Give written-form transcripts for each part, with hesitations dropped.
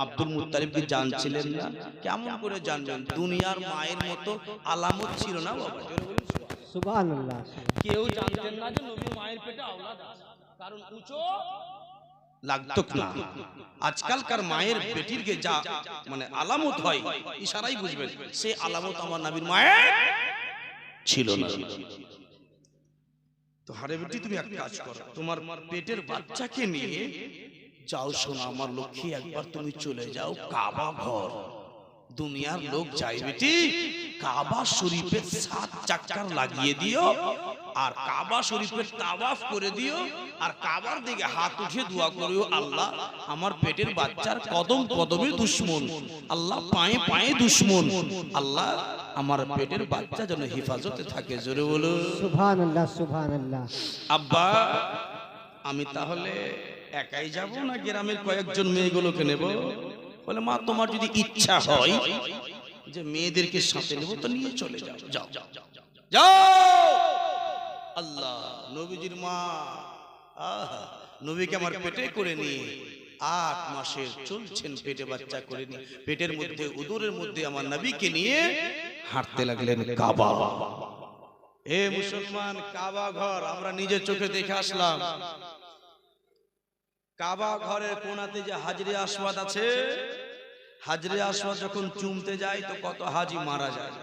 আব্দুল মুত্তালিবকে জানছিলেন না? কেমন করে জানবেন? দুনিয়ার মায়ের মতো আলামত ছিল না বাবা। সুবহানাল্লাহ। কেউ জানতেন না যে নবী মায়ের পেটে আওলাদ আছে, কারণ উঁচু লাগতো না। আজকালকার মায়ের বেটির কে যা মানে আলামত হয়, ইশারাই বুঝবেন সে আলামত আমার নবীর মায়ের ছিল না। তো হারে বেটি, তুমি এক কাজ করো, তোমার পেটের বাচ্চাকে নিয়ে যাও, শোনো আমার লক্ষ্মী, একবার তুমি চলে যাও কাবা ঘর। দুনিয়ার লোক যায় বেটি, কাবা শরীফের 7 চাক্কার লাগিয়ে দিও, আর কাবা শরীফের তাওয়াফ করে দিও, আর কাবার দিকে হাত উঠে দোয়া করিও, আল্লাহ আমার পেটের বাচ্চার কদম কদমে দুশমন, আল্লাহ পায়ে পায়ে দুশমন, আল্লাহ আমার পেটের বাচ্চা যেন হেফাজতে থাকে। জোরে বলো সুবহানাল্লাহ সুবহানাল্লাহ। আব্বা, আমি তাহলে একাই যাব না গ্রামের কয়েকজন মেয়েগুলোকে নেব? বলে, মা তোমার যদি ইচ্ছা হয় যে মেয়েদেরকে সাথে নেব তো নিয়ে চলে যাও, যাও যাও। আল্লাহ, নবীজির মা নবীকে আমার পেটে করে নিয়ে 8 মাসের চলছেন, পেটে বাচ্চা করে নিয়ে পেটের মধ্যে উদরের মধ্যে আমার নবীকে নিয়ে হাঁটতে লাগলেন কাবা। হে মুসলমান, কাবা ঘর আমরা নিজের চোখে দেখে আসলাম। কাবা ঘরের কোণাতে যে হাজরে আসওয়াদ আছে, হাজরে আসওয়াদ যখন চুমতে যায় তো কত হাজি মারা যায়।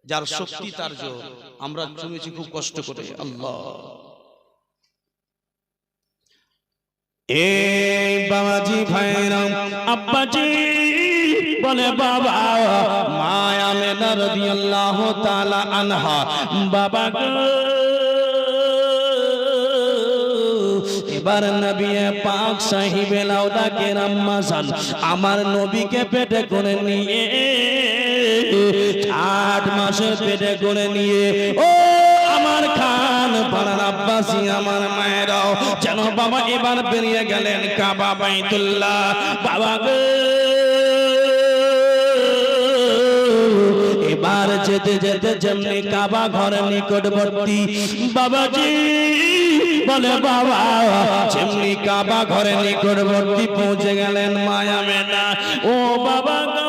যার শক্তি তার জোর, আমরা চুমেছি খুব কষ্ট করে। আল্লাহ, এই বাবাজি ভাইরাম আব্বাজি বলে, বাবা মা আমেনা রাদিয়াল্লাহু তাআলা আনহা, বাবা গো এবার নবী পাক সাহিবে লাউদা কেরাম মাসান আমার নবীকে পেটে করে নিয়ে 8 মাসের পেটে করে নিয়ে, ও আমার খান পাড়ার আব্বাসী আমার মায়েরাও যেন বাবা এবার বেরিয়ে গেলেন কাবা বাইতুল্লাহ। বাবা গো এবার যেতে যেতে যেমনি কাবা ঘরের নিকটবর্তী, বাবাজি বলে বাবা যেমনি কাবা ঘরের নিকটবর্তী পৌঁছে গেলেন মা আমেনা, ও বাবা গো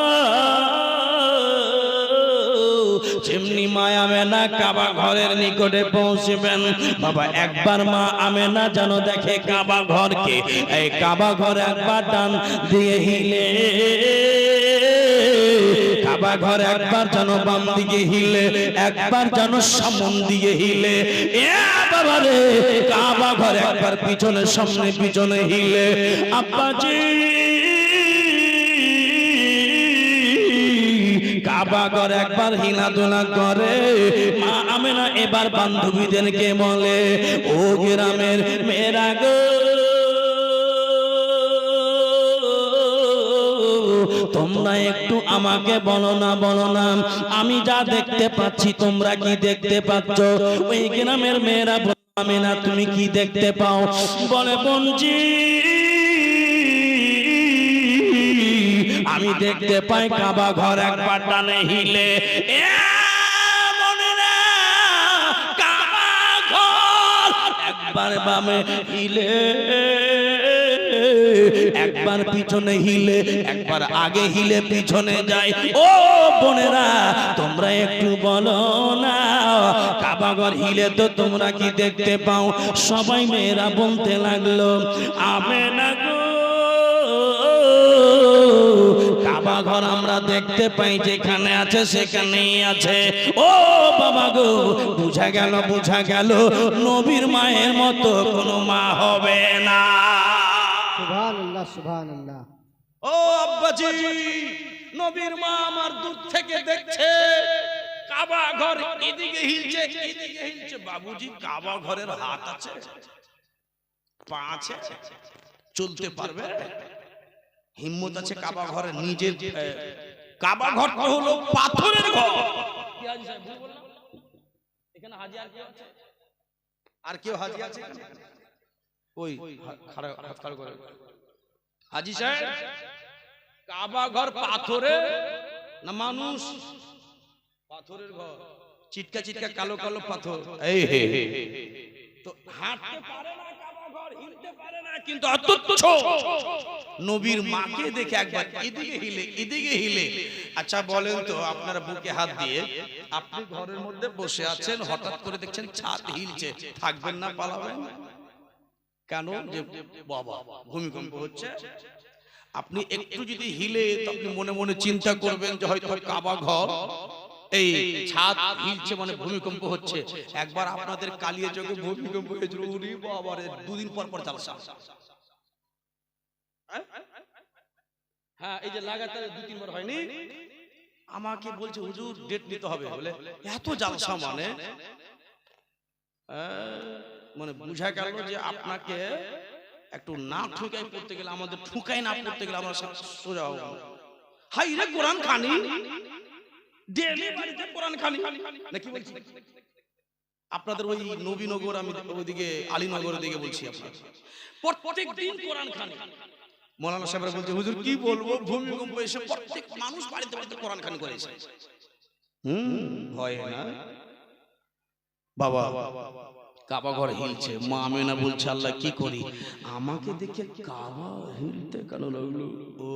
যেমনি মা আমেনা কাবা ঘরের নিকটে পৌঁছবেন, বাবা একবার মা আমেনা যেন দেখে কাবা ঘরকে, এই কাবা ঘর একবার ডান দিয়ে হিলে, কাবা ঘর একবার যেন বাম দিকে হিলে, একবার যেন সামন দিকে হিলে, এ বাবা রে কাবা ঘর একবার পিছনে সামনে পিছনে হিলে। আব্বাজি কাবা ঘর একবার হিলাদুলা করে, মা আমেনা এবার বান্ধবীদেরকে বলে, ও গ্রামের মেয়েরা গো তোমরা একটু আমাকে বলো না আমি যা দেখতে পাচ্ছি তোমরা কি দেখতে পাচ্ছ? ওই গ্রামের মেয়েরা বলে, আমেনা তুমি কি দেখতে পাও? বলে, বোনজি আমি দেখতে পাই কাবা ঘর একবার টানে হিলে, কাবা ঘর একবার বামে হিলে, একবার পিছনে হিলে, একবার আগে হিলে পিছনে যায়। ও বোনেরা তোমরা একটু বলো না কাবা ঘর হিলে তো তোমরা কি দেখতে পাও? সবাই মেয়েরা বলতে লাগলো, আমেনা গো কাবা ঘর আমরা দেখতে পাই যেখানে আছে সেখানেই আছে। ও বাবা গো বুঝা গেল নবীর মায়ের মতো কোনো মা হবে না। সুবহানাল্লাহ সুবহানাল্লাহ। ও আব্বাজি, নবীর মা আমার দূর থেকে দেখছে কাবা ঘর এদিকে হিলছে এদিকে হিলছে। বাবুজি কাবা ঘরের হাত আছে, পা আছে, চলতে পারবে, হিম্মত আছে কাবা ঘরে নিজের? কাবা ঘরটা হলো পাথরের ঘর। এখানে হাজি আর কেউ হাজি আছে? ওই হাত খাড়া করে হাজি সাহেব, কাবা ঘর পাথরে না মানুষ? পাথরের ঘর, চিটকা চিটকা কালো কালো পাথর। এই হে তো হাঁটতে পারে না কাবা ঘর, হিলতে পারে না, কিন্তু অতুচ্ছ নবীর মাকে দেখে একবার এদিকে হিলে এদিকে হিলে। আচ্ছা বলেন তো, আপনারা বুকে হাত দিয়ে, আপনি ঘরের মধ্যে বসে আছেন, হঠাৎ করে দেখছেন ছাদ হিলছে, থাকবেন না পালাবেন কেন? যে বাবা ভূমিকম্প হচ্ছে। আপনি একটু যদি হিলে তো আপনি মনে মনে চিন্তা করবেন যে হয়তো কাবা ঘর এই ছাদ হিলছে মানে ভূমিকম্প হচ্ছে। একবার আপনাদের কালিয়া চোখে ভূমিকম্প হয়েছিল, ওরে বাবা রে, দুদিন পর পর জালসা। হ্যাঁ এই যে লাগাতার 2-3 বার হয়নি, আমাকে বলছে হুজুর ডেট নিতে হবে বলে, এত জালসা মানে মানে বুঝা গেল যে আপনাকে একটু না ঠুকাই পড়তে গেলে, আমাদের ঠুকাই না পড়তে গেলে আমরা সোজা হব। হাই রে কোরআন খানি, ডেলি বাড়িতে কোরআন খানি নাকি বলছি? আপনাদের ওই নবীনগর, আমি ওইদিকে আলীনগরের দিকে বলছি, আপনার প্রত্যেক দিন কোরআন খানি। মৌলানা সাহেবরা বলছে হুজুর কি বলবো, ভূমিকম্প এসে প্রত্যেক মানুষ বাড়িতে বাড়িতে কোরআন খানি করেছে। ভয় না বাবা, কাবা ঘর হিলছে, মা আমেনা বলছে আল্লাহ কি করি, আমাকে দেখে কাবা হিলতে কেন লাগলো? ও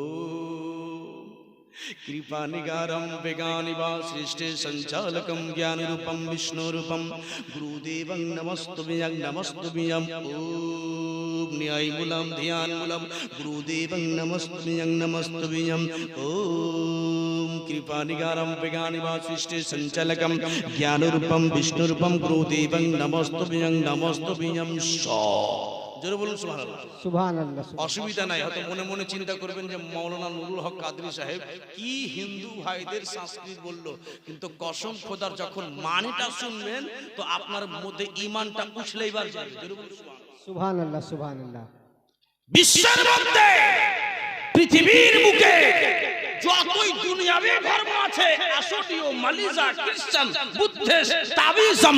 কৃপা নিগারম বেগানিবা সৃষ্টি সঞ্চালকম জ্ঞান রূপম বিষ্ণু রূপম গুরুদেবং নমস্তুভ্যং নমস্তুভ্যং। ওম ন্যায় মূলম ধ্যান মূলম গুরুদেবং নমস্তুভ্যং নমস্তুভ্যং। ওম কৃপা নিগারম বেগানিবা সৃষ্টি সঞ্চালকম জ্ঞান রূপম বিষ্ণু রূপম গুরুদেবং নমস্তুভ্যং নমস্তুভ্যং। জোরে বলুন সুবহানাল্লাহ। সুবহানাল্লাহ। অসুবিধা নাই, হয়তো মনে মনে চিন্তা করবেন যে মাওলানা নুরুল হক কাদরি সাহেব কি হিন্দু ভাইদের সংস্কৃত বললো, কিন্তু কসম খোদার যখন মানেটা শুনবেন তো আপনার মধ্যে ঈমানটা উছলেইবার যাবে। জোরে বলুন সুবহানাল্লাহ। সুবহানাল্লাহ। বিশ্বের মধ্যে পৃথিবীর বুকে যতই দুনিয়াবি ধর্ম আছে, আসলীয় মালিজা খ্রিস্টান বুদ্ধিস্ট তাবিজম,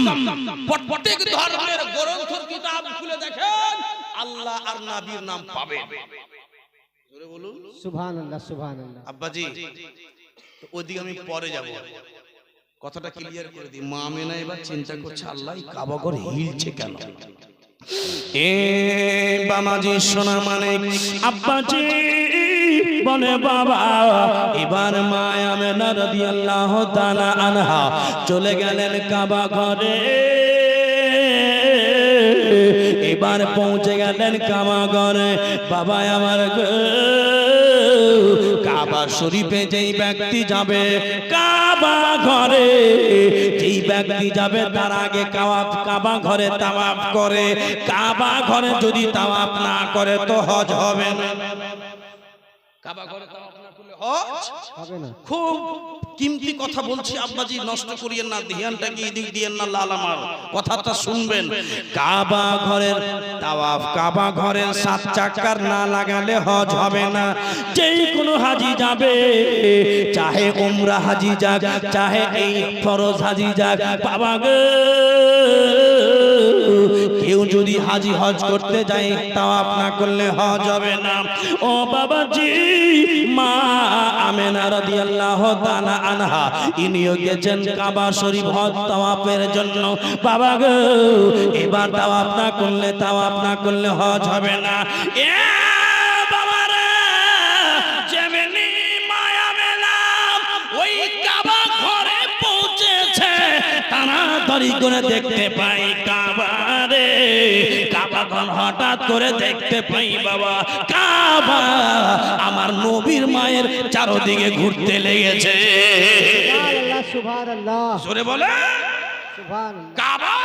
প্রত্যেক ধর্মের গ্রন্থের কিতাব খুলে দেখেন আল্লাহ আর নবীর নাম পাবেন। জোরে বলুন সুবহানাল্লাহ। সুবহানাল্লাহ। আব্বাজি ওইদিকে আমি পরে যাব, কথাটা ক্লিয়ার করে দিই। মা আমেনা এবার চিন্তা করছে আল্লাহ কাবা ঘর হিলছে কেন? এ বামাজি সোনা মানে আব্বাজি বলে বাবা, এবার মা আমেনা রাদিয়াল্লাহু তাআলা আনহা চলে গেলেন কাবা ঘরে। এবার পৌঁছে গেলেন কাবা ঘরে। বাবা আমার কাবা শরীফে যেই ব্যক্তি যাবে, কাবা ঘরে যেই ব্যক্তি যাবে তার আগে কাবা ঘরে তাওয়াফ করে। কাবা ঘরে যদি তাওয়াফ না করে তো হজ হবে না। কাবা ঘরে তাওয়াফ না করলে হজ হবে না। খুব কিমতি কথা বলছি আব্বাজি, নষ্ট করিয়েন না, ধ্যানটাকে এদিক দিয়েন না, লাল আমার কথাটা শুনবেন। কাবা ঘরের তাওয়াফ, কাবা ঘরের 7 চাকার না লাগালে হজ হবে না। যেই কোনো হাজি যাবে, চাহে উমরা হাজি যাক, চাহে এই ফরজ হাজি যাক, বাবা গো কেউ যদি হাজি হজ করতে যায় তাওয়াফ না করলে হজ হবে না। ও বাবাজি, মা আমেনা রাদিয়াল্লাহু তাআলা আনহা ইনিও গেছেন কাবা শরীফ হজ তাওয়াফের জন্য। বাবা গো এবার তাওয়াফ না করলে হজ হবে না। এ বাবা রে, যেমনি মা আমেনা ওই কাবা ঘরে পৌঁছেছে, তাড়াতাড়ি করে দেখতে পাই কাবা রে, কাবা ঘর হঠাৎ করে দেখতে পাই বাবা কাবা আমার নবীর মায়ের চারদিকে ঘুরতে লেগেছে। সুবহানাল্লাহ। সুবহানাল্লাহ। জোরে বলে সুবহানাল্লাহ। কাবা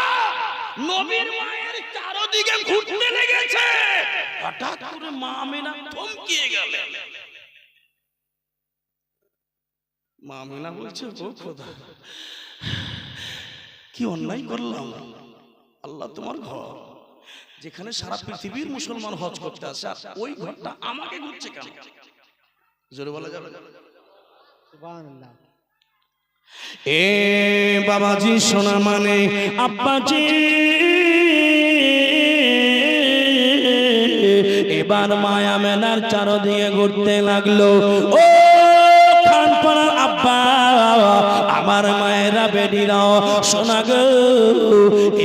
নবীর মায়ের চারদিকে ঘুরতে লেগেছে। হঠাৎ করে মা আমেনা থমকিয়ে গেলেন। মা আমেনা বলছে ও খোদা, কি অন্যায় করলাম, আল্লাহ তোমার ঘর যেখানে সারা পৃথিবীর মুসলমান হজ করতে আসে, আর ওই ঘরটা আমাকে ঘুরছে কেন? জোরে বলা যাবে? সুবহানাল্লাহ। এ বাবাজি সোনা মানে আব্বাজি, এবার মা আমেনার চারদিকে ঘুরতে লাগলো। ও খানপাড়ার আব্বা, আমার মায়েরা বেডিরাও শোনা গো,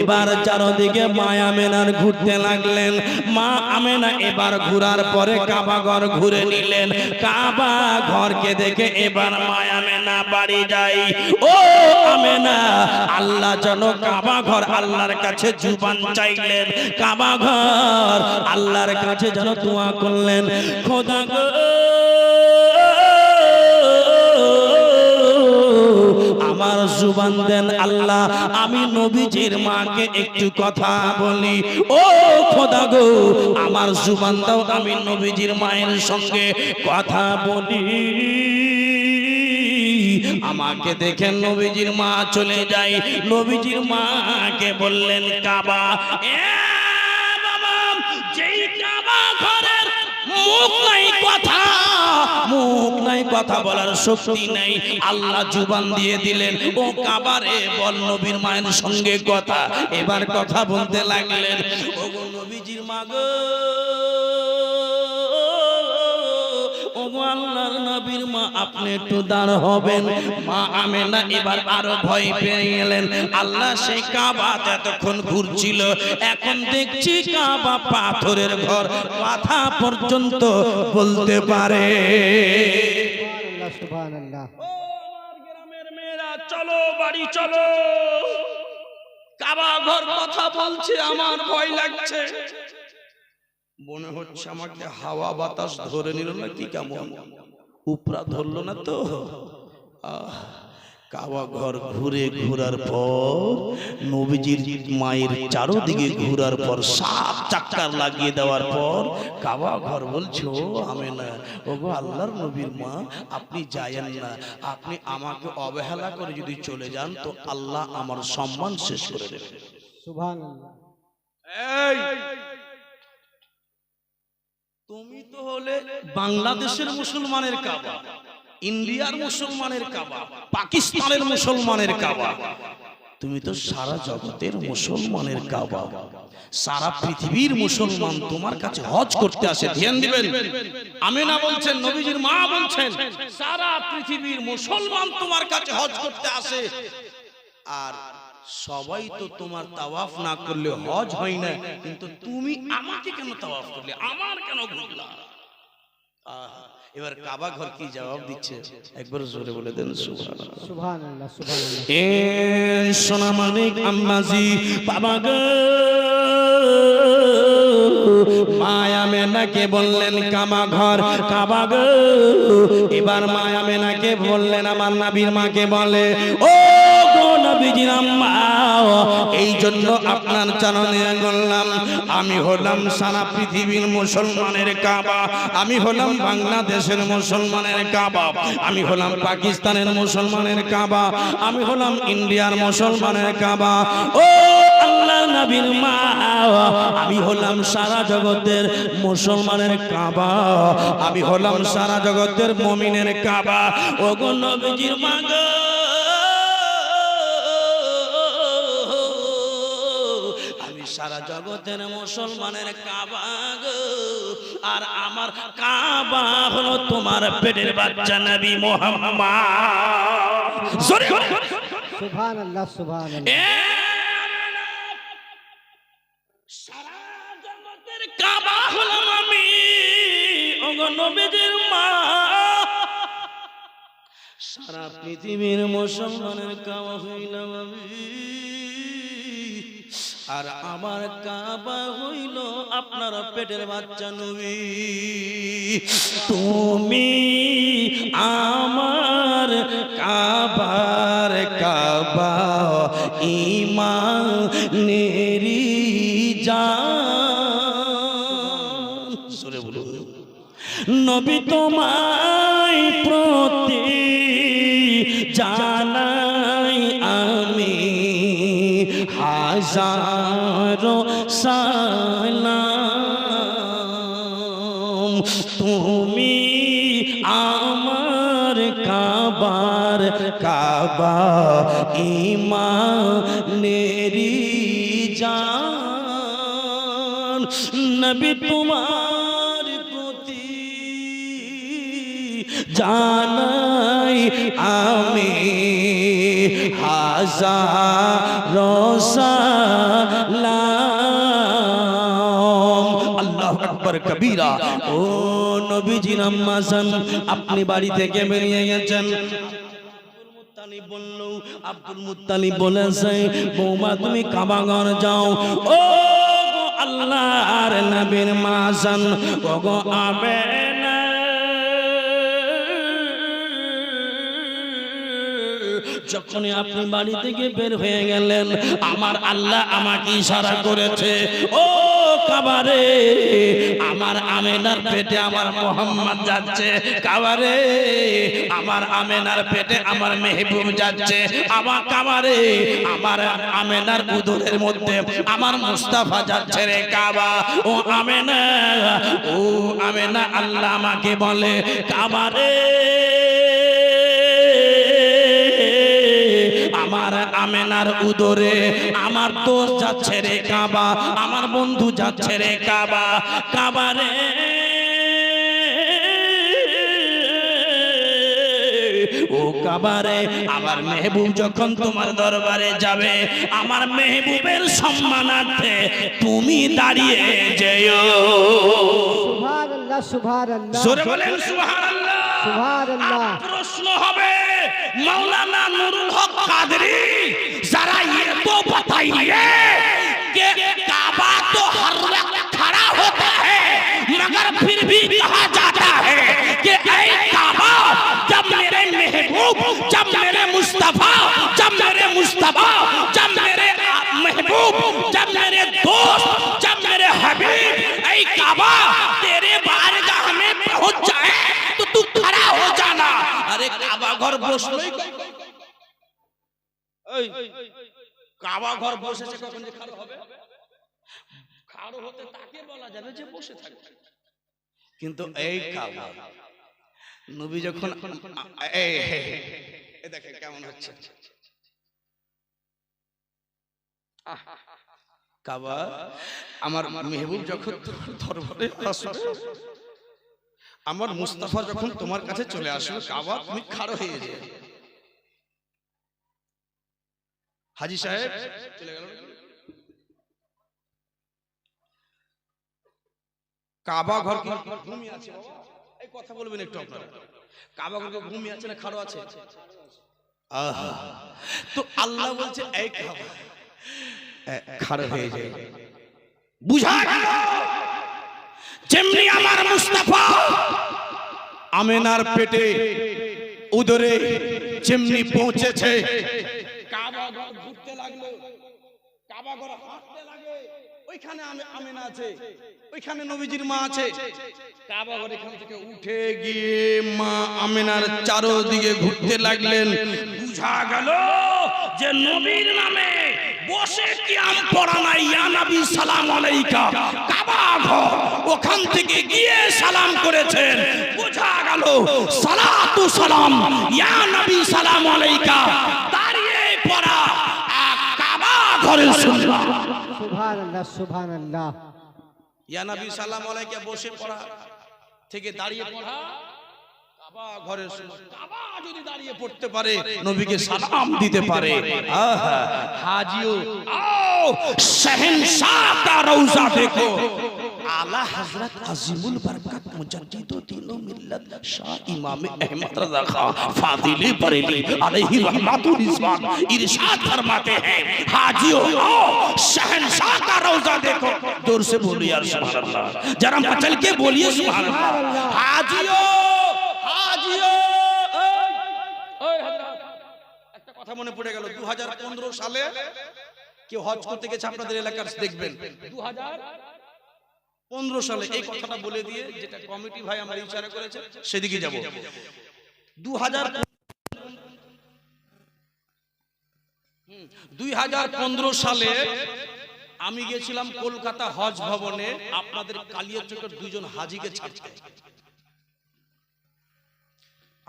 এবার চারদিকে মা আমেনার ঘুরতে লাগলেন। মা আমেনা এবার ঘুরার পরে কাবা ঘর ঘুরে নিলেন। কাবা ঘরকে দেখে এবার মা আমেনা বাড়ি যাই। ও আমেনা, আল্লাহ যেন কাবা ঘর আল্লাহর কাছে জুবান চাইলেন, কাবা ঘর আল্লাহর কাছে যেন দোয়া করলেন, খোদা গো আমার জুবান দেন আল্লাহ, আমি নবীজির মাকে একটু কথা বলি। ও খোদা গো আমার জুবান দাও, আমি নবীজির মায়ের সঙ্গে কথা বলি। আমাকে দেখে নবীজির মা চলে যায়। নবীজির মাকে বললেন কাবা, এ বাবা, যেই কাবা ঘরের মুখ নাই কথা, মুখ নাই কথা বলার শক্তি নেই, আল্লাহ জুবান দিয়ে দিলেন, ও কাবারে বল নবীর মায়ের সঙ্গে কথা। এবার কথা বলতে লাগলেন, ও গো নবীজির মা গো, আল্লাহর নবীর মা আপনি একটু দাঁড় হবেন। মা আমেনা এবার আরো ভয় পেয়ে গেলেন। আল্লাহ সেই কাবা এতক্ষণ ঘুরছিল, এখন দেখছি কাবা পাথরের ঘর, কথা পর্যন্ত বলতে পারে। সুবহানাল্লাহ, সুবহানাল্লাহ। ও আমার গ্রামের মেয়েরা, চলো বাড়ি চলো, কাবা ঘর কথা বলছে, আমার ভয় লাগছে। মনে হচ্ছে আমাকে হাওয়া বাতাস ধরে নিল না কি, কেমন উপরা ধরলো না তো। কাবা ঘর ঘুরার পর নবীজির মায়ের চারদিকে ঘুরার পর 7 চাক্কার লাগিয়ে দেওয়ার পর কাবা ঘর বলছো, আমেনা ওগো আল্লাহর নবীর মা আপনি যায়েন না, আপনি আমাকে অবহেলা করে যদি চলে যান তো আল্লাহ আমার সম্মান শেষ করে দেবে। সুবহানাল্লাহ। এই তুমি তো হলে বাংলাদেশের মুসলমানের কাবা, ইন্ডিয়ার মুসলমানের কাবা, পাকিস্তানের মুসলমানের কাবা, তুমি তো সারা জগতের মুসলমানের কাবা। সারা পৃথিবীর মুসলমান তোমার কাছে হজ করতে আসে, ধ্যান দিবেন। আমেনা বলছেন, নবীজির মা বলছেন, সারা পৃথিবীর মুসলমান তোমার কাছে হজ করতে আসে, আর সবাই তো তোমার তাওয়াফ না করলে হজ হয় না, কিন্তু তুমি আমাকে কেন তাওয়াফ করলে, আমার কেন ঘুরলা? এবার কাবা ঘর কি জবাব দিচ্ছে একবার জোরে বলে দেন সুবহানাল্লাহ, সুবহানাল্লাহ, সুবহানাল্লাহ। এ সোনা মানিক আম্মাজি বাবা গো, মায়া মেনাকে বললেন কাবা ঘর, কাবা গো। এবার মায়া মেনাকে বললেন, আমার নবীর মাকে বলে, ও গো নবীজির আম্মা, এই জন্য আপনার চরণে বললাম, আমি হলাম সারা পৃথিবীর মুসলমানের কাবা, আমি হলাম বাংলাদেশের মুসলমানের কাবা, আমি হলাম পাকিস্তানের মুসলমানের কাবা, আমি হলাম ইন্ডিয়ার মুসলমানের কাবা। ও আল্লাহর নবীর মা, আমি হলাম সারা জগতের মুসলমানের কাবা, আমি হলাম সারা জগতের মুমিনের কাবা। ও গো নবীজির মা গো, সারা জগতের মুসলমানের কাবা গো, আর আমার কাবা হলো তোমার পেটের বাচ্চা নবী মুহাম্মদ। সুবহানাল্লাহ, সুবহানাল্লাহ। সারা জগতের কাবা হলাম আমি, ওগো নবীজির মা, সারা পৃথিবীর মুসলমানের কাবা হইলাম আমি, আর আমার কাবা হইল আপনার পেটের বাচ্চা নবী। তুমি আমার কাবার কাবা, ঈমানেরি জান, সরে বলুন নবী তোমায় প্রতি জানাই আমি হাজারো সালাম, তুমি আমার কাবার কাবা, ঈমানেরি জান, নবী তোমার প্রতি জানাই আমি হাজারো সালাম। আল্লাহু আকবার কবীরা। ও নবীজি নামাজান, আপনি বাড়ি থেকে বেরিয়ে গেছেন। আব্দুল মুত্তালিব বলেছে, বৌমা তুমি কাবাঘর যাও। ও আল্লাহর নবীর মাজান, ওগো আমেনা, যখনই আপনি বাড়ি থেকে বের হয়ে গেলেন, আমার আল্লাহ আমাকে ইশারা করেছে, ও কাবারে, আমার আমেনার পেটে আমার মোহাম্মদ যাচ্ছে। কাবারে, আমার আমেনার পেটে আমার মেহবুব যাচ্ছে। আমার কাবারে, আমার আমেনার উদরের মধ্যে আমার মুস্তাফা যাচ্ছে রে কাবা। ও আমেনা, ও আমেনা, আল্লাহ আমাকে বলে, কাবারে, আমার আমেনার উদরে আমার দোষ যাচ্ছে রে কাবা, আমার বন্ধু যাচ্ছে রে কাবা। কাবারে, ও কাবারে, আমার মেহবুব যখন তোমার দরবারে যাবে, আমার মেহবুবের সম্মানার্থে তুমি দাঁড়িয়ে যেও। সুবহানাল্লাহ, সুবহানাল্লাহ, জোরে বলেন সুবহানাল্লাহ। সুবহানাল্লাহ। প্রশ্ন হবে, मौलाना नूरुल हक कादरी, जरा ये तो बताइए कि काबा तो हर वक्त खड़ा होता है, मगर फिर भी कहा जाता है कि ऐ काबा, जब मेरे महबूब, जब मेरे मुस्तफा, जब मेरे मुस्तफा, जब मेरे महबूब, जब मेरे दोस्त, जब मेरे हबीब, ऐ काबा तेरे बारगाह में पहुंच जाए तो तू खड़ा हो जाना। अरे काबा घर বসলেই, এই কাবা ঘর বসেছে, কখন যে খাড়ো হবে? খাড়ো হতে তাকে বলা যাবে যে বসে থাকে। কিন্তু এই কাবা নবী যখন, এই দেখে কেমন হচ্ছে কাবা, আমার মেহবুব যখন দরবারে আসবে, আমার মুস্তাফা যখন তোমার কাছে চলে আসবে, কাবা তুমি খাড়ো হয়ে যাবে। হাজী সাহেব চলে গেল। কাবা ঘর কি ঘুমিয়ে আছে? এই কথা বলবেন একটু আপনারা। কাবা ঘর ঘুমিয়ে আছে না খাড়ো আছে? আহা, তো আল্লাহ বলছে এই কাবা খাড়ো হয়ে যায়। বুঝা গেল? যেমনি আমার মুস্তাফা আমেনার পেটে উদরে যেমনি পৌঁছেছে, কাবা ঘর ঘুরতে লাগলো, কাবা ঘর হাঁটতে লাগে, ওইখানে আমেনা আছে, ওইখানে নবীজির মা আছে। কাবা ঘর এখান থেকে উঠে গিয়ে মা আমেনার চারদিকে ঘুরতে লাগলেন। বুঝা গেল যে নবীর নামে বসে কিয়াম পড়া নাই, ইয়া নবী সালাম আলাইকা, কাবা ঘর ওখান থেকে গিয়ে সালাম করেছেন। বুঝা গেল সালাতু সালাম, ইয়া নবী সালাম আলাইকা, দাঁড়িয়ে পড়া কাবা ঘরের সুন্নাত। সুবহানাল্লাহ, সুবহানাল্লাহ। ইয়া নবী সালাম আলাইকা বসে পড়া থেকে দাঁড়িয়ে পড়া কাবা ঘরের সুন্নাত। কাবা যদি দাঁড়িয়ে পড়তে পারে, নবীকে সালাম দিতে পারে। আহা, হাজিও आओ शहंशाह का रौजा देखो, आला हजरत अजीमुल बरकत मुजद्दिदो दीनो मिल्लत शाह इमाम अहमद रज़ा खां फादिले बरेली अलैहि रहमतुल रिजवान इरशाद फरमाते हैं, हाजियो आओ शहंशाह का रौजा देखो। जोर से बोलिए यार सुभान अल्लाह, जरा मचल के बोलिए सुभान अल्लाह। हाजियो, हाजियो, ओए हजरत, একটা কথা মনে পড়ে গেল। 2015 সালে কেউ হজ করতে গেছে আপনাদের এলাকার, দেখবেন 2015 সালে এই কথাটা বলে দিয়ে, যেটা কমিটি ভাই আমার ইশারা করেছে সেদিকে যাব। 2015 সালে আমি গেছিলাম কলকাতা হজ ভবনে আপনাদের কালিয়াচকের দুইজন হাজীকে ছাড়তে।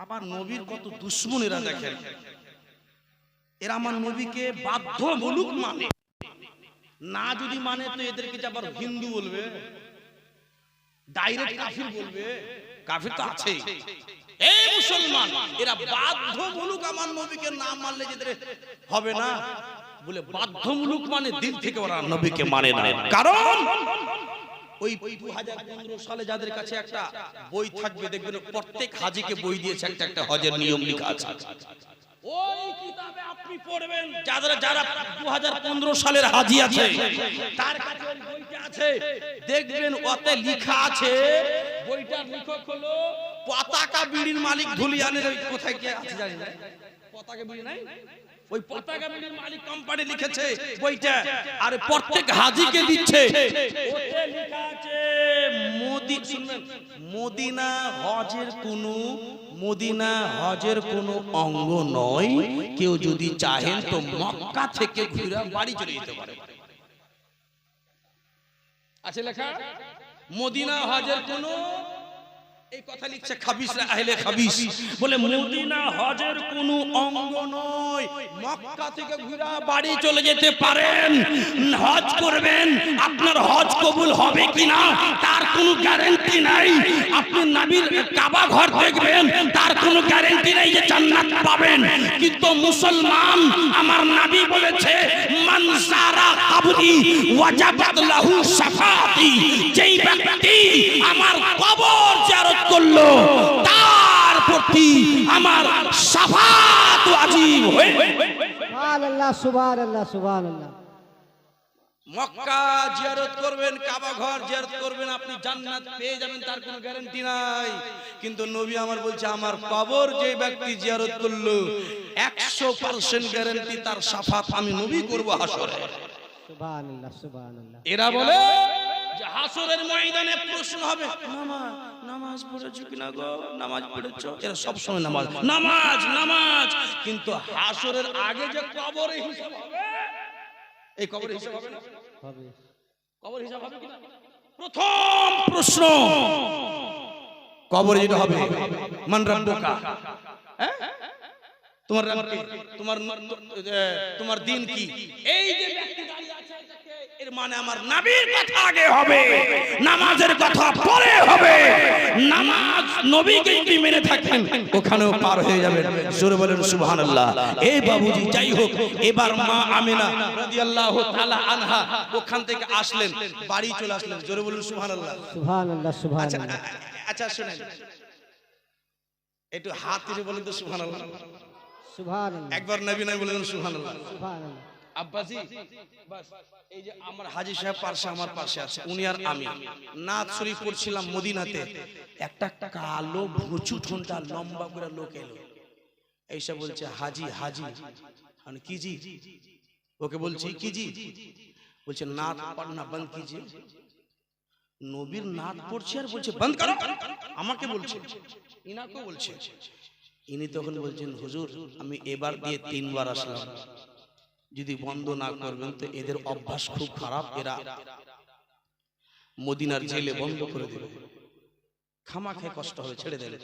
আমার নবীর কত দুশমন এরা, দেখেন এরা আমার নবীকে বাধ্য বলুক মানে না, যদি মানে তো এদেরকে আবার হিন্দু বলবে, ডাইরেক্ট কাফির বলবে। কাফির তো আছেই। এই মুসলমান এরা বাধ্যমূলক আমার নবীকে না মানলে যেতে হবে না বলে, বাধ্যমূলক মানে দিল থেকে ওরা নবীকে মানে না। কারণ ওই 2015 সালে যাদের কাছে একটা বই থাকবে দেখবেন প্রত্যেক হাজিকে বই দিয়েছে, একটা একটা হজের নিয়ম লেখা আছে। ওই কিতাবে আপনি পড়বেন যারা যারা 2015 সালের হাজি আছে তার কাছে ওই বইটা আছে, দেখবেন ওতে লেখা আছে, বইটার লেখক হলো পতাকা বিড়ির মালিক ধুলিয়ানের। কোথায় কি আছে জানি না, পতাকা বিড়ি নাই, ওই পতাকা বিড়ির মালিক কোম্পানি লিখেছে বইটা, আর প্রত্যেক হাজিকে দিচ্ছে। ওতে লেখা আছে মদিনা হজের কোনো অঙ্গ নয়, কেউ যদি চাহেন তো মক্কা থেকে ঘুরে বাড়ি চলে যেতে পারে। আছে লেখা মদিনা হজের কোনো, এই কথা লিখছে খাবিসরা আহলে খাবিস, বলে মদিনা হজের কোনো অঙ্গ নয়, মক্কা থেকে ঘুরে বাড়ি চলে যেতে পারেন। হজ করবেন, আপনার হজ কবুল হবে কিনা তার কোনো গ্যারান্টি নাই। আপনি নবীর কাবা ঘর দেখবেন, তার কোনো গ্যারান্টি নাই যে জান্নাত পাবেন। কিন্তু মুসলমান, আমার নবী বলেছে মান যারা কবরি ওয়াজাবাত লাহু শাফাতি, যেই ব্যক্তি আমার কবর জিয়ারত করলো তার প্রতি আমার শাফাত ওয়াজিব হয়ে। সুবহানাল্লাহ, সুবহানাল্লাহ, সুবহানাল্লাহ। মক্কা জিয়ারত করবেন, কাবা ঘর জিয়ারত করবেন, আপনি জান্নাত পেয়ে যাবেন, তার কোনো গ্যারান্টি নাই। কিন্তু নবী আমার বলছে আমার কবর যে ব্যক্তি জিয়ারত করলো 100% গ্যারান্টি তার শাফাত আমি নবী করব হাসরে। সুবহানাল্লাহ, সুবহানাল্লাহ। এরা বলে যে হাসরের ময়দানে প্রশ্ন হবে, নামাজ পড়েছো কিনা গো, নামাজ পড়েছো? এরা সব সময় নামাজ, কিন্তু হাসরের আগে যে কবরে হিসাব হবে, এই কবরে হিসাব হবে না? হবে। কবর হিসাব হবে কিনা? প্রথম প্রশ্ন কবরে যেটা হবে, মান রাব্বুকা, হ্যাঁ তোমার দিন কি? এই যে ব্যক্তি দাঁড়িয়ে আছে এর মানে আমার নবীর কথা আগে হবে, নামাজের কথা পরে হবে। নামাজ নবীকে যদি মেনে থাকেন ওখানেও পার হয়ে যাবেন। জোরে বলেন সুবহানাল্লাহ। এই বাবুজি যাই হোক, এবার মা আমিনা রাদিয়াল্লাহু তাআলা আনহা ওখান থেকে আসলেন, বাড়ি চলে আসলেন। জোরে বলেন সুবহানাল্লাহ। সুবহানাল্লাহ, সুবহানাল্লাহ। আচ্ছা শুনেন, একটু হাত তুলে বলেন তো সুবহানাল্লাহ। সুবহানাল্লাহ, একবার নবী নাই বলেন সুবহানাল্লাহ। সুবহানাল্লাহ। আব্বাজি বাস, এই যে আমার হাজী সাহেব পাশে, আমার পাশে আছে, উনি আর আমি নাথ শরীফ পড়ছিলাম মদিনাতে। একটা কালো ভুচু ঠোঁটা লম্বা করে লোক এলো, এইসা বলছে হাজি মানে কি জি? ওকে বলছি কি জি? বলছে নাথ পড়না বন্ধ কিজিয়ে। নবীর নাথ পড়ছে আর বলছে বন্ধ করো। আমাকে বলছে, ইনাকে বলছে। ইনি তখন বলছেন হুজুর আমি এবার দিয়ে 3 বার আসলাম, যদি বন্ধ না করবেন তো এদের অভ্যাস খুব খারাপ, এরা মদিনার জেলে বন্ধ করে দেবে, খামাখে কষ্ট হবে, ছেড়ে দেবে।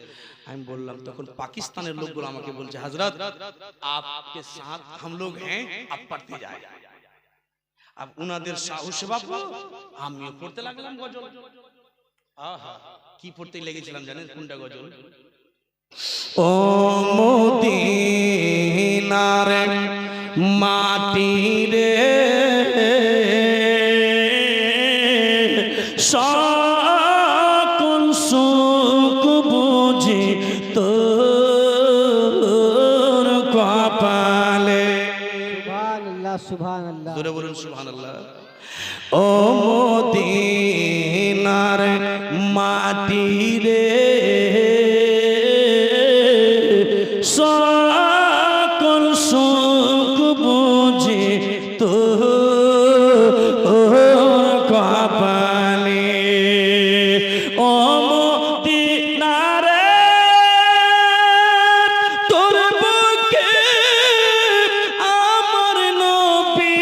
আমি বললাম, তখন পাকিস্তানের লোকগুলো আমাকে বলছে হযরত आपके साथ हम लोग हैं, आप पढ़ते जाए। अब উনাদের সাহসে বাপু আমিও পড়তে লাগলাম গজল। আহা কি পড়তে লেগেছিলাম জানেন কোনটা গজল? ও মদিনার মাটি রে সকল সুখ বুঝি তোর কপালে। সুবহানাল্লাহ, সুবহানাল্লাহ। জোরে বলুন সুবহানাল্লাহ। ও মদিনার মাটি রে সকল সুখ বুঝি তোর কপালে। ও মদিনার তোর বুকে আমার নবী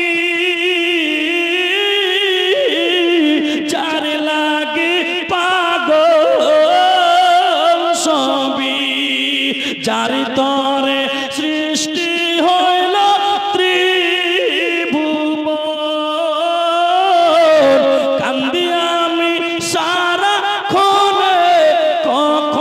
যার লাগে পাগল সবই, যার তরে সৃষ্টি হইল ত্রিভুবন, কান্দি আমি সারা ক্ষণে কখন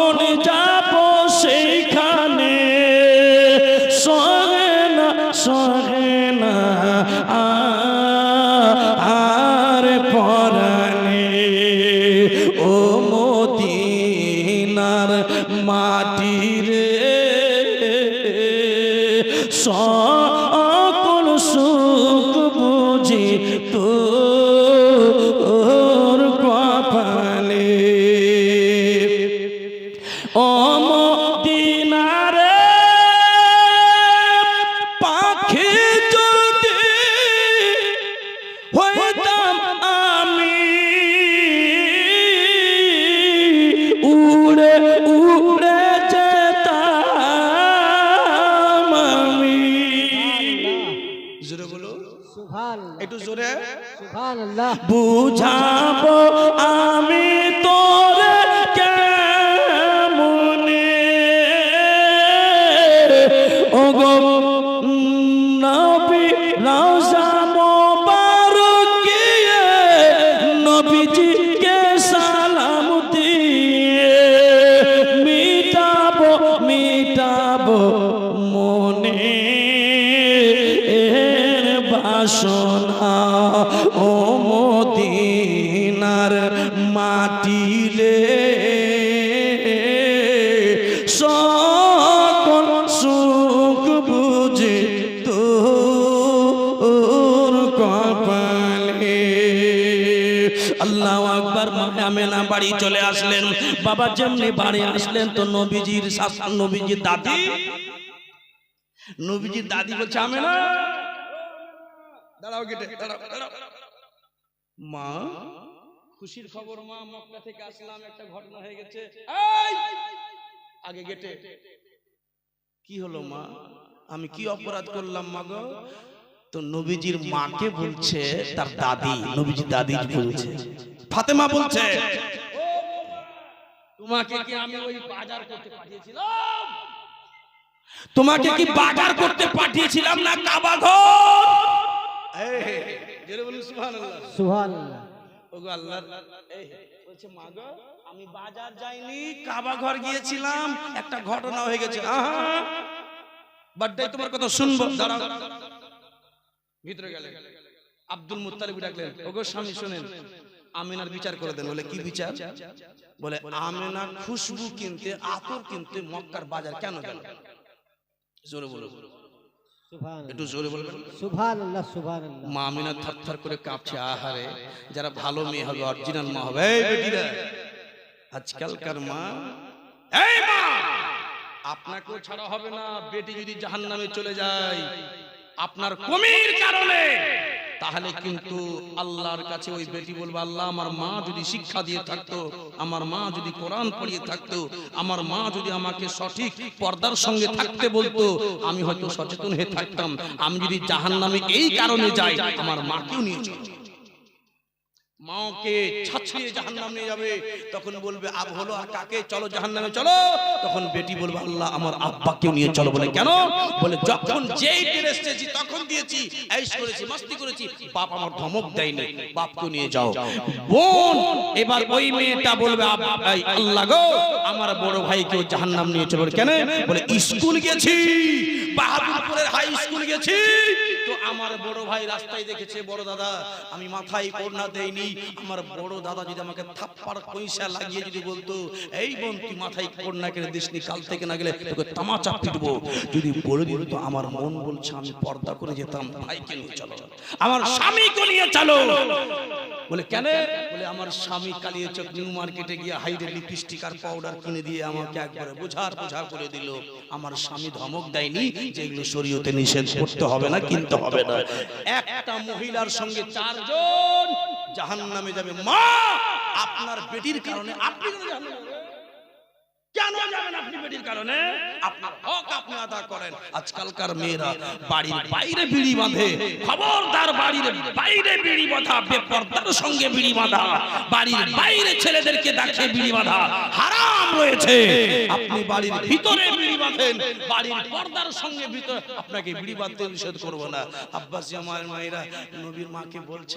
মাটি রে সকল সুখ বুঝি তোর কপালে ও মদিনারে পাখি যদি হইতাম আমি উড়ে উড়ে যেতাম আমি। জোরে বলো, সুবহানাল্লাহ একটু জোরে। সুবহানাল্লাহ বুঝাবো আমি তোরে কেমনে ওগো নবী রওজা মোবারক গিয়ে নবীজিকে সালাম দিয়ে মিটাবো মিটাবো মনে এর বাসনা ও মদিনার মাটিলে সকল সুখ বুঝে তোর কপালে। আল্লাহু আকবার। আমেনা বাড়ি চলে আসলেন। বাবা যেমনি বাড়ি আসলেন তো নবীজির শাসন, নবীজির দাদি, নবীজির দাদি বলছে আমেনা দাঁড়াও, গেটে দাঁড়াও দাঁড়াও। মা খুশির খবর মা, মক্কা থেকে আসলাম, একটা ঘটনা হয়ে গেছে। এই আগে গেটে। কি হলো মা? আমি কি অপরাধ করলাম মা গো? তো নবীজির মাকে বলছে তার দাদি, নবীজির দাদি বলছে, ফাতেমা বলছে তোমাকে কি আমি ওই বাজার করতে পাঠিয়েছিলাম? তোমাকে কি বাজার করতে পাঠিয়েছিলাম না কাবা ঘর? সুবহানাল্লাহ সুবহানাল্লাহ ওগো আল্লাহ। এই বলছে মা গো আমি বাজার যাইনি, কাবা ঘর গিয়েছিলাম, একটা ঘটনা হয়ে গেছে। বাড্ডাই তোমার কথা শুনবো, দাঁড়াও। ভিতরে গেলেন, আব্দুল মুত্তালিব ডাকলেন, ওগো স্বামী শুনেন, আমিনার বিচার করে দেন। বলে কি বিচার? বলে আমিনা খুশবু কিনতে, আতর কিনতে মক্কার বাজার কেন গেল? জোরে বলো, একটু জোরে বলবেন। সুবহানাল্লাহ সুবহানাল্লাহ। মা আমিনা থরথর করে কাঁপছে। আহারে, যারা ভালো মেয়ে হবে, অরিজিনাল মা হবে। এই বেটিরা, আজকালকার মা, এই মা আপনাকেও ছাড়া হবে না। বেটি যদি জাহান্নামে চলে যায় আপনার কমির কারণে, তাহলে কিন্তু আল্লাহর কাছে ওই বেটি বলবে, আল্লাহ আমার মা যদি শিক্ষা দিয়ে থাকতো, আমার মা যদি কোরআন পড়িয়ে থাকতো, আমার মা যদি আমাকে সঠিক পর্দার সঙ্গে থাকতে বলতো, আমি হয়তো সচেতন হয়ে থাকতাম। আমি যদি জাহান্নামে এই কারণে যাই, আমার মাকেও নিয়ে চলো। মাকে ছাছিয়ে জাহান্নামে নিয়ে যাবে, তখন বলবে আব হলো আর কাকে, চলো জাহান্নামে চলো। তখন বেটি বলবে আল্লাহ আমার আব্বাকেও নিয়ে চলো। বলে কেন? বলে যখন যেই ড্রেস চেয়েছি তখন দিয়েছি, এইশ করেছি, মস্তি করেছি, বাপ আমার ধমক দেয়নি, বাপকেও নিয়ে যাও। বোন এবার ওই মেয়েটা বলবে আল্লাহ গো আমার বড় ভাইকেও জাহান্নাম নিয়ে চলো। কেন? বলে স্কুল গেছি, বাহাদুরপুরের হাই স্কুল গেছি, তো আমার বড় ভাই রাস্তায় দেখেছে বড় দাদা, আমি মাথায় ওড়না দেইনি, আমার বড় দাদা যদি আমাকে থাপ্পড় পয়সা লাগিয়ে যদি বলতো, এই বোন তুই মাথায় ওড়না কেন দিসনি, কাল থেকে না গেলে তোকে তামাচা পিটবো, যদি বলে দিত, তো আমার মন বলছে আমি পর্দা করে যেতাম। ভাইকে নিয়ে চলো, আমার স্বামীকে নিয়ে চলো। বলে কেন? বলে আমার স্বামী কালিয়ে চোখ নিউ মার্কেটে গিয়ে হাইডে লিপস্টিক আর পাউডার কিনে দিয়ে আমাকে একবারে বোঝা করে দিল। আমার স্বামী ধমক দেয়নি যে এগুলো শরীয়তে নিষেধ করতে হবে না, কিনতে হবে না। একটা মহিলার সঙ্গে চারজন জাহান্নামে যাবে। মা আপনার বেটির কারণে আপনি কেন যাবেন? আপনি বেটির কারণে আপনার হক আপনি আদা করেন। আজকালকার মেয়েরা বাড়ির বাইরে বিড়ি বাঁধে। খবরদার, বাড়ির বাইরে বিড়ি বাঁধা, বেপরদার সঙ্গে বিড়ি বাঁধা, বাড়ির বাইরে ছেলেদেরকে দেখে বিড়ি বাঁধা হারাম রয়েছে। আপনি বাড়ির ভিতরে বিড়ি বাঁধেন, বাড়ির পর্দার সঙ্গে ভিতরে আপনাকে বিড়ি বাঁধতে নিষেধ করব না। আব্বাস জামার মায়েরা নবীর মাকে বলছে,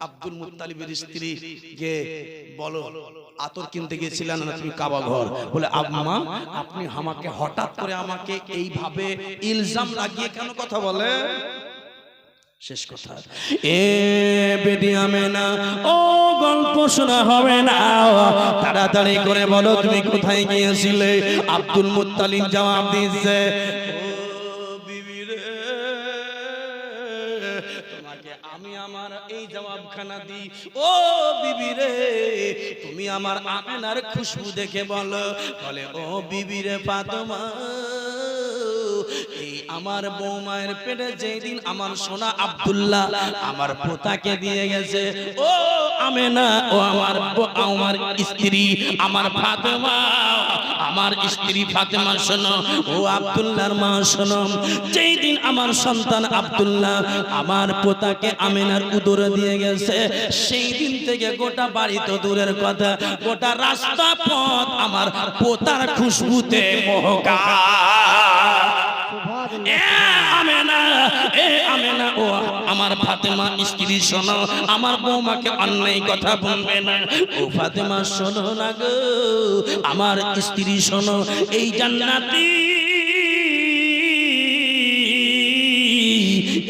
আব্দুল মুত্তালিবের স্ত্রী গে বলো আতর কিনতে গিয়েছিলেন না তুমি কাবা ঘর? বলে আম্মা আপনি আমাকে হঠাৎ করে আমাকে এইভাবে ইলজাম লাগিয়ে কেন কথা বলে? শেষ কথা। এ বেটি আমেনা, ও গল্প শোনা হবে না, তাড়াতাড়ি করে বলো তুমি কোথায় গিয়েছিলে? আব্দুল মুত্তালিব জবাব দিয়েছে, আমি আমার এই জবাবখানা দিই, ও বিবি রে তুমি আমার আমেনার খুশবু দেখে বলো। বলে, ও বিবি রে ফাতেমা, এই আমার বৌমায়ের পেটে যেদিন আমার সোনা আব্দুল্লাহ আমার পোতাকে দিয়ে গেছে, ও আমেনা, ও আমার স্ত্রী, আমার ফাতেমা, আমার স্ত্রী ফাতেমা শোনো, ও আব্দুল্লাহর মা শোনো, যেই দিন আমার সন্তান আব্দুল্লাহ আমার পোতাকে আমেনার উদরে দিয়ে গেছে, সেই দিন থেকে গোটা বাড়ি তো দূরের কথা, গোটা রাস্তা পথ আমার পোতার খুশবুতে মহকা। আমেনা, ও আমার ফাতেমা স্ত্রী শোনো, আমার বৌমাকে অন্যায় কথা বলবে না। ও ফাতেমা শোনো না গো, আমার স্ত্রী শোনো, এই জান্নাতি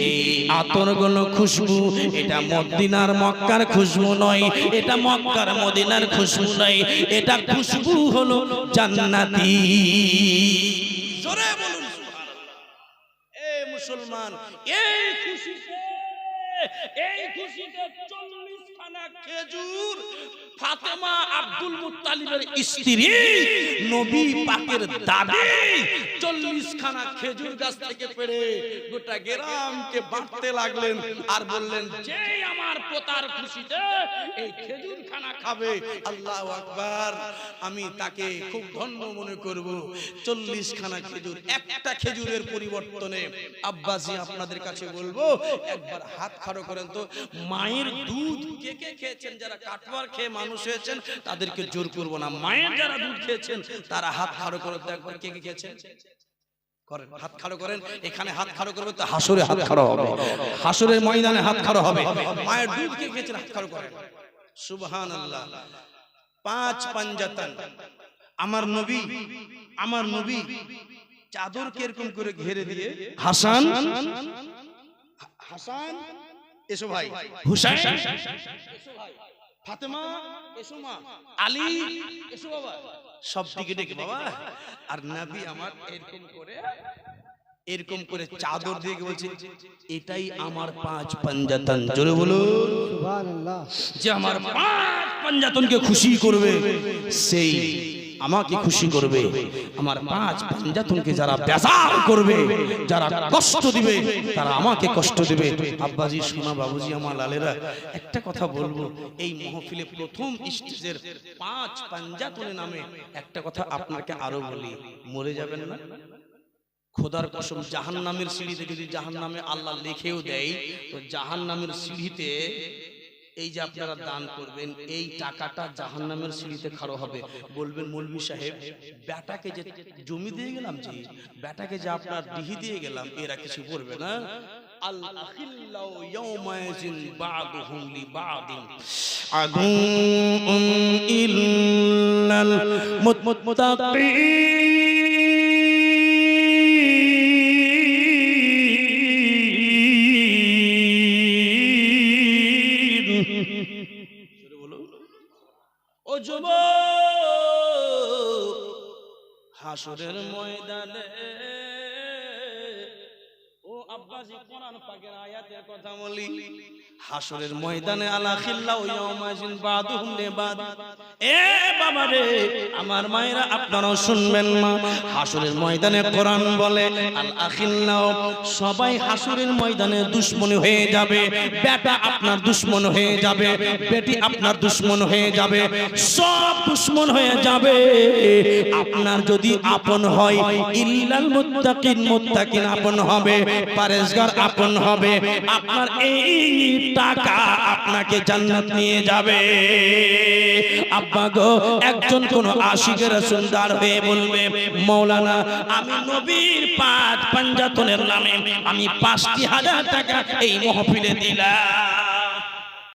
এই আতরগুলো খুশবু, এটা মদিনার মক্কার খুশবু নয়, এটা মক্কার মদিনার খুশবু নয়, এটা খুশবু হলো জান্নাতি। জোরে বলুন সুবহানাল্লাহ। এ মুসলমান, এই খুশিতে 40 খানা খেজুর ফাতেমা আব্দুল মুত্তালিবের স্ত্রী নবী পাকের দাদি 40 খানা খেজুর গাছ থেকে পেড়ে গোটা গ্রামকে বাঁটতে লাগলেন আর বললেন, যে আমার পোতার খুশিতে এই খেজুর খানা খাবে, আল্লাহু আকবার, আমি তাকে খুব ধন্য মনে করব। 40 খানা খেজুর, একটা খেজুরের পরিবর্তনে আব্বাজি আপনাদের কাছে বলবো, একবার হাত খাড়ো করেন তো, মায়ের দুধ কে কে খেয়েছেন? যারা কাটওয়ার খেয়ে মানুষ হয়েছেন তাদেরকে জোর করব না, মায়ের যারা দুধ খেয়েছেন তারা হাত খাড়ো করে তো একবার কে কে খেয়েছেন করেন, হাত খাড়ো করেন। এখানে হাত খাড়ো করবে তো হাসরে হাত খাড়ো হবে, হাসরের ময়দানে হাত খাড়ো হবে। মায়ের দুধ কে খেয়েছেন হাত খাড়ো করেন। সুবহানাল্লাহ। 5 পাঞ্জাতন আমার নবী চাদর কিরকম করে ঘিরে দিয়ে, হাসান এসো ভাই, হুসাইন এসো ভাই, ফাতেমা এসো মা, আলী এসো বাবা, সব দিকে ডেকে বাবা। আর নবী আমার এরকম করে চাদর দিয়ে বলছে, এটাই আমার 5 পাঞ্জাতন। জোরে বলুন সুবহানাল্লাহ। যে আমার 5 পাঞ্জাতনকে খুশি করবে, সেই আমাকে খুশি করবে। আমার 5 পাঞ্জাতনকে যারা বেজার করবে, যারা কষ্ট দিবে, তারা আমাকে কষ্ট দিবে। আব্বাজি, সোনা বাবুজি, আমার লালেরা, একটা কথা বলবো, এই মাহফিলে প্রথম স্টেজের 5 পাঞ্জাতনের নামে একটা কথা আপনাকে আরো বলি, মরে যাবেন না। খোদার কসম, জাহান্নামের সিঁড়িতে যদি জাহান্নামে আল্লাহ লিখেও দেয়, তো জাহান্নামের সিঁড়িতে এই যে আপনারা দান করবেন, এই টাকাটা জাহান্নামের সিঁড়িতে খাড়ো হবে। বলবেন, মৌলভী সাহেব, বেটাকে যে জমি দিয়ে গেলাম, যে বেটাকে যে আপনার ডিহি দিয়ে গেলাম, এরা কিছু করবে না। আল আখিল্লাউ ইয়াওমাইজিন বা'দুহুম লিবা'দিন আদুউন ইল্লাল মুত্তাকিন। ও যুবক, হাসরের ময়দানে, ও আব্বাজি, কোরআন পাকের আয়াতের কথা বলি, হাসরের ময়দানে আলা খিল্লাউ ইয়াওমাইজিন বা'দুহুম লিবা'দ। এ বাবা রে, আমার মায়েরা, আপনারাও শুনবেন মা, হাসরের ময়দানে কোরআন বলে আল আখিল্লাউ, সবাই হাসরের ময়দানে দুশমন হয়ে যাবে। বেটা আপনার দুশমন হয়ে যাবে, বেটি আপনার দুশমন হয়ে যাবে, সব দুশমন হয়ে যাবে। আপনার যদি আপন হয়, ইল্লাল মুত্তাকিন, মুত্তাকিন আপন হবে, পরেশগার আপন হবে। আপনার এই টাকা আপনাকে জান্নাত নিয়ে যাবে। আব্বা গো, একজন কোন আশিকের সুন্দর হয়ে বলবে, মাওলানা, আমি নবীর 5 পাঞ্জাতনের নামে আমি 5,000 টাকা এই মাহফিলে দিলাম।